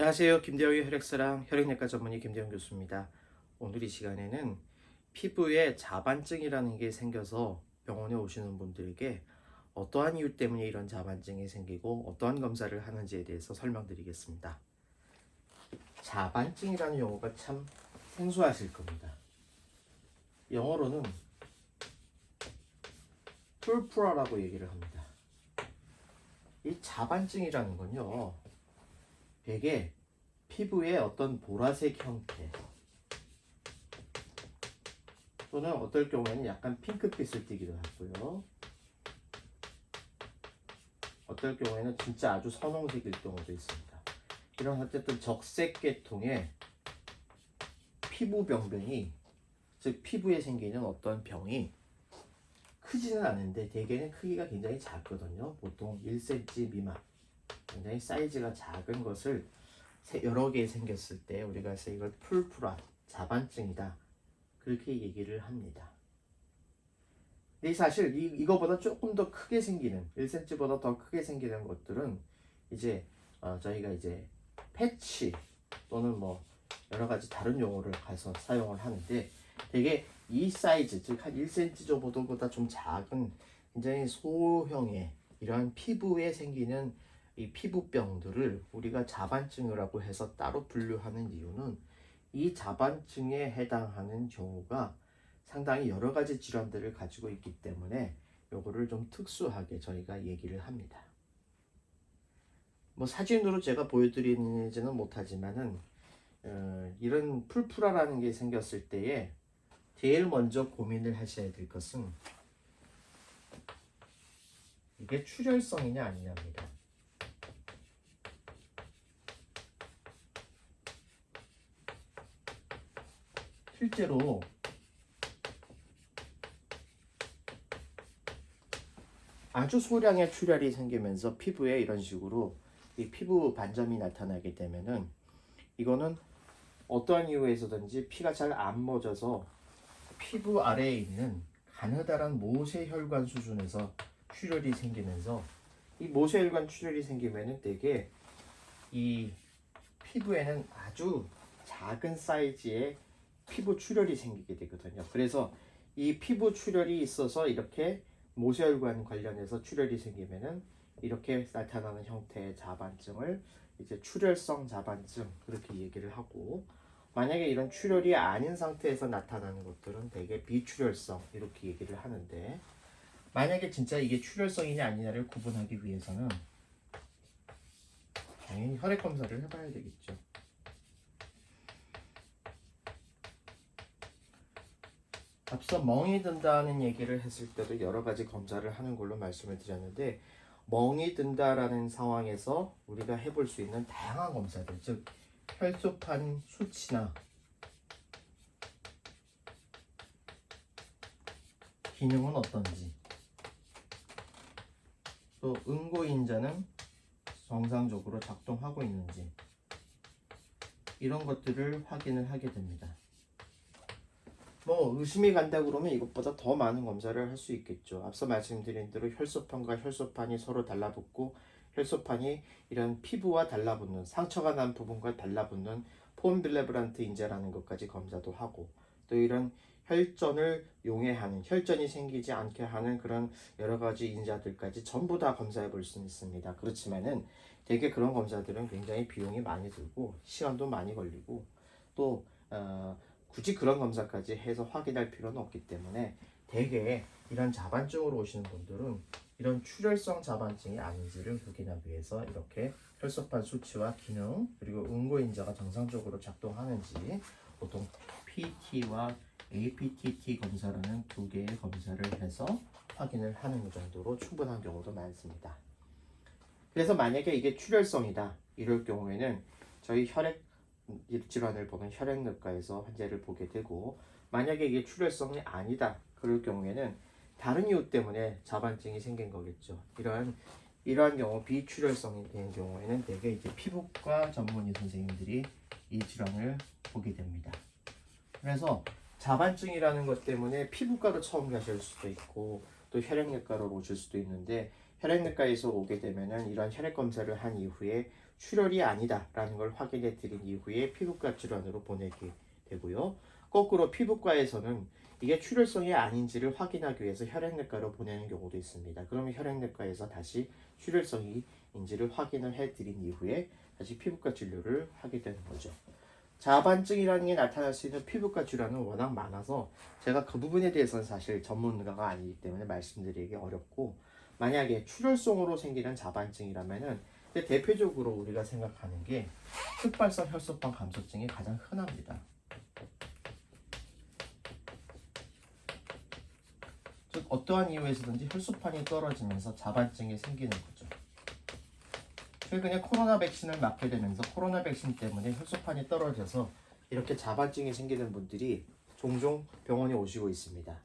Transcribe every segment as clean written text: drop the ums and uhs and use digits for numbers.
안녕하세요. 김대영의 혈액사랑 혈액내과 전문의 김대영 교수입니다. 오늘 이 시간에는 피부에 자반증이라는 게 생겨서 병원에 오시는 분들에게 어떠한 이유 때문에 이런 자반증이 생기고 어떠한 검사를 하는지에 대해서 설명드리겠습니다. 자반증이라는 용어가 참 생소하실 겁니다. 영어로는 뿔푸라라고 얘기를 합니다. 이 자반증이라는 건요, 대개 피부의 어떤 보라색 형태 또는 어떨 경우에는 약간 핑크빛을 띠기도 하고요. 어떨 경우에는 진짜 아주 선홍색일 경우도 있습니다. 이런 어쨌든 적색 계통의 피부병변이, 즉 피부에 생기는 어떤 병이 크지는 않은데 대개는 크기가 굉장히 작거든요. 보통 1cm 미만, 굉장히 사이즈가 작은 것을 여러 개 생겼을 때 우리가 이걸 뿔푸라, 자반증이다, 그렇게 얘기를 합니다. 근데 사실 이거보다 조금 더 크게 생기는, 1cm보다 더 크게 생기는 것들은 이제 저희가 이제 패치 또는 뭐 여러 가지 다른 용어를 가서 사용을 하는데, 되게 이 사이즈, 즉 한 1cm 정도보다 좀 작은 굉장히 소형의 이러한 피부에 생기는 이 피부병들을 우리가 자반증이라고 해서 따로 분류하는 이유는, 이 자반증에 해당하는 경우가 상당히 여러 가지 질환들을 가지고 있기 때문에 요거를 좀 특수하게 저희가 얘기를 합니다. 뭐 사진으로 제가 보여드리지는 못하지만은 이런 뿔푸라라는 게 생겼을 때에 제일 먼저 고민을 하셔야 될 것은 이게 출혈성이냐 아니냐입니다. 실제로 아주 소량의 출혈이 생기면서 피부에 이런 식으로 이 피부 반점이 나타나게 되면은, 이거는 어떠한 이유에서든지 피가 잘 안 멎어서 피부 아래에 있는 가느다란 모세혈관 수준에서 출혈이 생기면서, 이 모세혈관 출혈이 생기면은 되게 이 피부에는 아주 작은 사이즈의 피부 출혈이 생기게 되거든요. 그래서 이 피부 출혈이 있어서 이렇게 모세혈관 관련해서 출혈이 생기면은 이렇게 나타나는 형태의 자반증을 이제 출혈성 자반증, 그렇게 얘기를 하고, 만약에 이런 출혈이 아닌 상태에서 나타나는 것들은 대개 비출혈성, 이렇게 얘기를 하는데, 만약에 진짜 이게 출혈성이냐 아니냐를 구분하기 위해서는 당연히 혈액 검사를 해봐야 되겠죠. 앞서 멍이 든다는 얘기를 했을 때도 여러 가지 검사를 하는 걸로 말씀을 드렸는데, 멍이 든다라는 상황에서 우리가 해볼 수 있는 다양한 검사들, 즉 혈소판 수치나 기능은 어떤지, 또 응고인자는 정상적으로 작동하고 있는지, 이런 것들을 확인을 하게 됩니다. 뭐 의심이 간다 그러면 이것보다 더 많은 검사를 할 수 있겠죠. 앞서 말씀드린 대로 혈소판과 혈소판이 서로 달라붙고, 혈소판이 이런 피부와 달라붙는, 상처가 난 부분과 달라붙는 폰빌레브란트 인자라는 것까지 검사도 하고, 또 이런 혈전을 용해하는, 혈전이 생기지 않게 하는 그런 여러 가지 인자들까지 전부 다 검사해 볼 수 있습니다. 그렇지만은 되게 그런 검사들은 굉장히 비용이 많이 들고 시간도 많이 걸리고, 또 굳이 그런 검사까지 해서 확인할 필요는 없기 때문에, 대개 이런 자반증으로 오시는 분들은 이런 출혈성 자반증이 아닌지를 확인하기 위해서 이렇게 혈소판 수치와 기능, 그리고 응고인자가 정상적으로 작동하는지 보통 PT와 APTT 검사라는 두 개의 검사를 해서 확인을 하는 정도로 충분한 경우도 많습니다. 그래서 만약에 이게 출혈성이다, 이럴 경우에는 저희 혈액 질환을 보는 혈액내과에서 환자를 보게 되고, 만약에 이게 출혈성이 아니다, 그럴 경우에는 다른 이유 때문에 자반증이 생긴 거겠죠. 이러한 경우, 비출혈성이 된 경우에는 대개 이제 피부과 전문의 선생님들이 이 질환을 보게 됩니다. 그래서 자반증이라는 것 때문에 피부과로 처음 가실 수도 있고 또 혈액내과로 오실 수도 있는데, 혈액내과에서 오게 되면은 이런 혈액 검사를 한 이후에 출혈이 아니다라는 걸 확인해 드린 이후에 피부과 질환으로 보내게 되고요. 거꾸로 피부과에서는 이게 출혈성이 아닌지를 확인하기 위해서 혈액내과로 보내는 경우도 있습니다. 그러면 혈액내과에서 다시 출혈성인지를 확인을 해 드린 이후에 다시 피부과 진료를 하게 되는 거죠. 자반증이라는 게 나타날 수 있는 피부과 질환은 워낙 많아서 제가 그 부분에 대해서는 사실 전문가가 아니기 때문에 말씀드리기 어렵고, 만약에 출혈성으로 생기는 자반증이라면은 대표적으로 우리가 생각하는 게 흑발성 혈소판 감소증이 가장 흔합니다. 즉 어떠한 이유에서든지 혈소판이 떨어지면서 자반증이 생기는 거죠. 최근에 코로나 백신을 맞게 되면서 코로나 백신 때문에 혈소판이 떨어져서 이렇게 자반증이 생기는 분들이 종종 병원에 오시고 있습니다.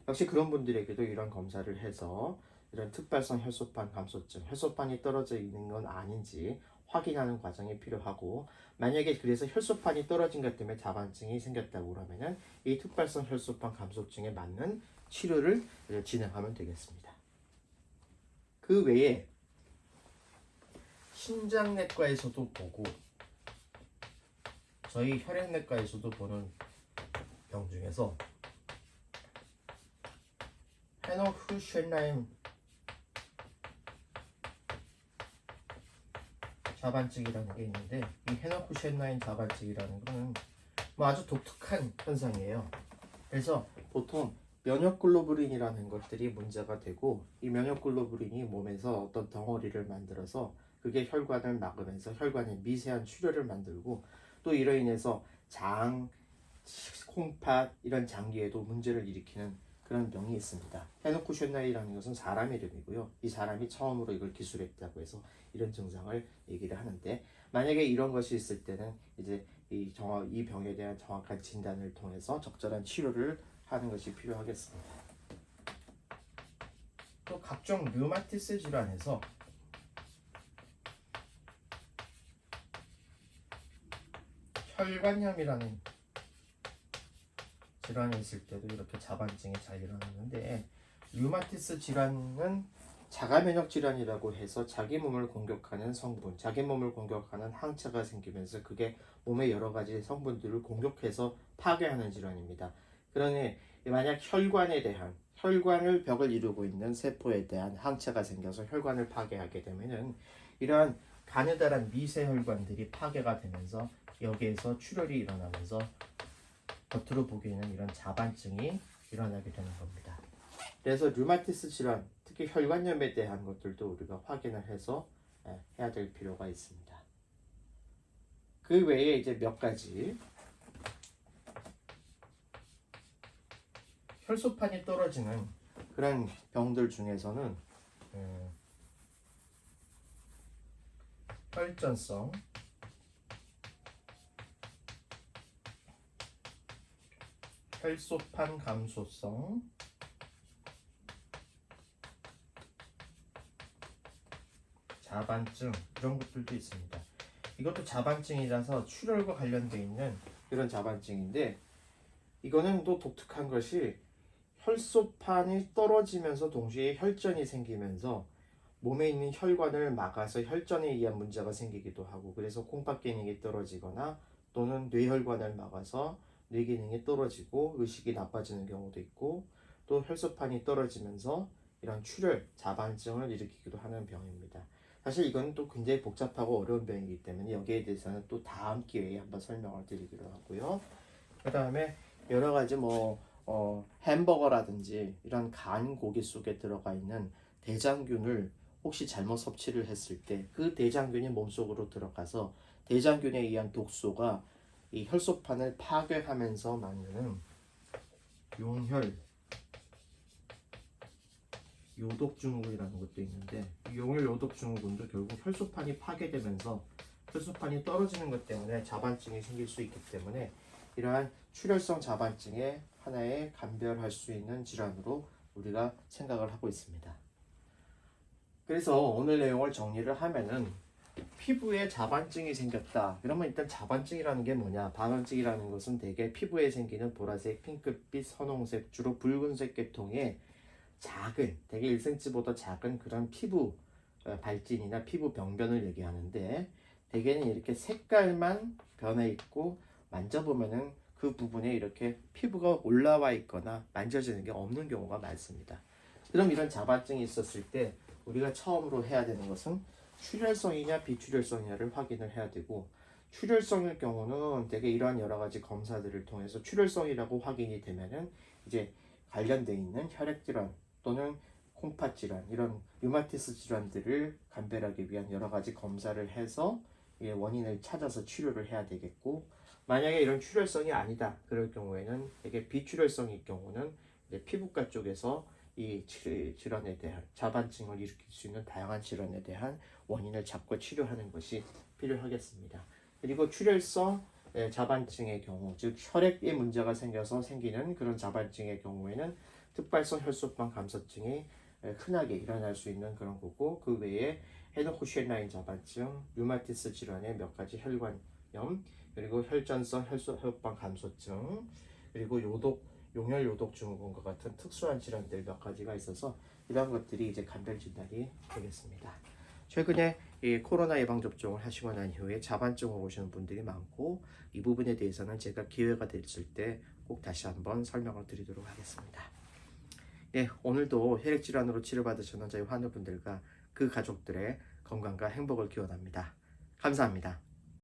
역시 그런 분들에게도 이런 검사를 해서 이런 특발성 혈소판 감소증, 혈소판이 떨어져 있는 건 아닌지 확인하는 과정이 필요하고, 만약에 그래서 혈소판이 떨어진 것 때문에 자반증이 생겼다고 그러면은 이 특발성 혈소판 감소증에 맞는 치료를 진행하면 되겠습니다. 그 외에 신장내과에서도 보고 저희 혈액내과에서도 보는 병 중에서 헤노후셴라임 자반증이라는 게 있는데, 이 헤노후셴라임 자반증이라는 거는 아주 독특한 현상이에요. 그래서 보통 면역글로불린이라는 것들이 문제가 되고, 이 면역글로불린이 몸에서 어떤 덩어리를 만들어서 그게 혈관을 막으면서 혈관에 미세한 출혈을 만들고, 또 이로 인해서 장, 콩팥 이런 장기에도 문제를 일으키는 그런 병이 있습니다. 헤노쿠셴라이라는 것은 사람 이름이고요. 이 사람이 처음으로 이걸 기술했다고 해서 이런 증상을 얘기를 하는데, 만약에 이런 것이 있을 때는 이제 이 병에 대한 정확한 진단을 통해서 적절한 치료를 하는 것이 필요하겠습니다. 또 각종 류마티스 질환에서 혈관염이라는 질환이 있을 때도 이렇게 자반증이 잘 일어나는데, 류마티스 질환은 자가면역 질환이라고 해서 자기 몸을 공격하는 성분, 자기 몸을 공격하는 항체가 생기면서 그게 몸의 여러 가지 성분들을 공격해서 파괴하는 질환입니다. 그러니 만약 혈관에 대한, 혈관을 벽을 이루고 있는 세포에 대한 항체가 생겨서 혈관을 파괴하게 되면은 이러한 가느다란 미세혈관들이 파괴가 되면서 여기에서 출혈이 일어나면서 겉으로 보기에는 이런 자반증이 일어나게 되는 겁니다. 그래서 류마티스 질환, 특히 혈관염에 대한 것들도 우리가 확인을 해서 해야 될 필요가 있습니다. 그 외에 이제 몇 가지 혈소판이 떨어지는 그런 병들 중에서는 혈전성, 혈소판 감소성, 자반증 이런 것들도 있습니다. 이것도 자반증이라서 출혈과 관련되어 있는 이런 자반증인데, 이거는 또 독특한 것이 혈소판이 떨어지면서 동시에 혈전이 생기면서 몸에 있는 혈관을 막아서 혈전에 의한 문제가 생기기도 하고, 그래서 콩팥 기능이 떨어지거나 또는 뇌혈관을 막아서 뇌 기능이 떨어지고 의식이 나빠지는 경우도 있고, 또 혈소판이 떨어지면서 이런 출혈, 자반증을 일으키기도 하는 병입니다. 사실 이건 또 굉장히 복잡하고 어려운 병이기 때문에 여기에 대해서는 또 다음 기회에 한번 설명을 드리기로 하고요. 그 다음에 여러 가지 햄버거라든지 이런 간 고기 속에 들어가 있는 대장균을 혹시 잘못 섭취를 했을 때 그 대장균이 몸속으로 들어가서 대장균에 의한 독소가 이 혈소판을 파괴하면서 만드는 용혈 요독증후군이라는 것도 있는데, 이 용혈 요독증후군도 결국 혈소판이 파괴되면서 혈소판이 떨어지는 것 때문에 자반증이 생길 수 있기 때문에 이러한 출혈성 자반증의 하나의 감별할 수 있는 질환으로 우리가 생각을 하고 있습니다. 그래서 오늘 내용을 정리를 하면은, 피부에 자반증이 생겼다. 그러면 일단 자반증이라는 게 뭐냐? 자반증이라는 것은 대개 피부에 생기는 보라색, 핑크빛, 선홍색, 주로 붉은색 계통의 작은, 대개 1cm보다 작은 그런 피부 발진이나 피부 병변을 얘기하는데, 대개는 이렇게 색깔만 변해 있고 만져보면은 그 부분에 이렇게 피부가 올라와 있거나 만져지는 게 없는 경우가 많습니다. 그럼 이런 자반증이 있었을 때 우리가 처음으로 해야 되는 것은 출혈성이냐 비출혈성이냐를 확인을 해야 되고, 출혈성일 경우는 대개 이러한 여러 가지 검사들을 통해서 출혈성이라고 확인이 되면은 이제 관련돼 있는 혈액 질환 또는 콩팥 질환, 이런 류마티스 질환들을 감별하기 위한 여러 가지 검사를 해서 원인을 찾아서 치료를 해야 되겠고, 만약에 이런 출혈성이 아니다 그럴 경우에는 되게 비출혈성일 경우는 이제 피부과 쪽에서 이 질환에 대한 자반증을 일으킬 수 있는 다양한 질환에 대한 원인을 잡고 치료하는 것이 필요하겠습니다. 그리고 출혈성 자반증의 경우, 즉 혈액에 문제가 생겨서 생기는 그런 자반증의 경우에는 특발성 혈소판 감소증이 흔하게 일어날 수 있는 그런 거고, 그 외에 헤드호슈엔라인 자반증, 류마티스 질환의 몇 가지 혈관염, 그리고 혈전성 혈소판 감소증, 그리고 용혈 요독 증후군과 같은 특수한 질환들 몇 가지가 있어서 이런 것들이 이제 감별 진단이 되겠습니다. 최근에 이 코로나 예방 접종을 하시고 난 이후에 자반증을 오시는 분들이 많고, 이 부분에 대해서는 제가 기회가 됐을 때 꼭 다시 한번 설명을 드리도록 하겠습니다. 네, 오늘도 혈액 질환으로 치료받으시는 저희 환우분들과 그 가족들의 건강과 행복을 기원합니다. 감사합니다.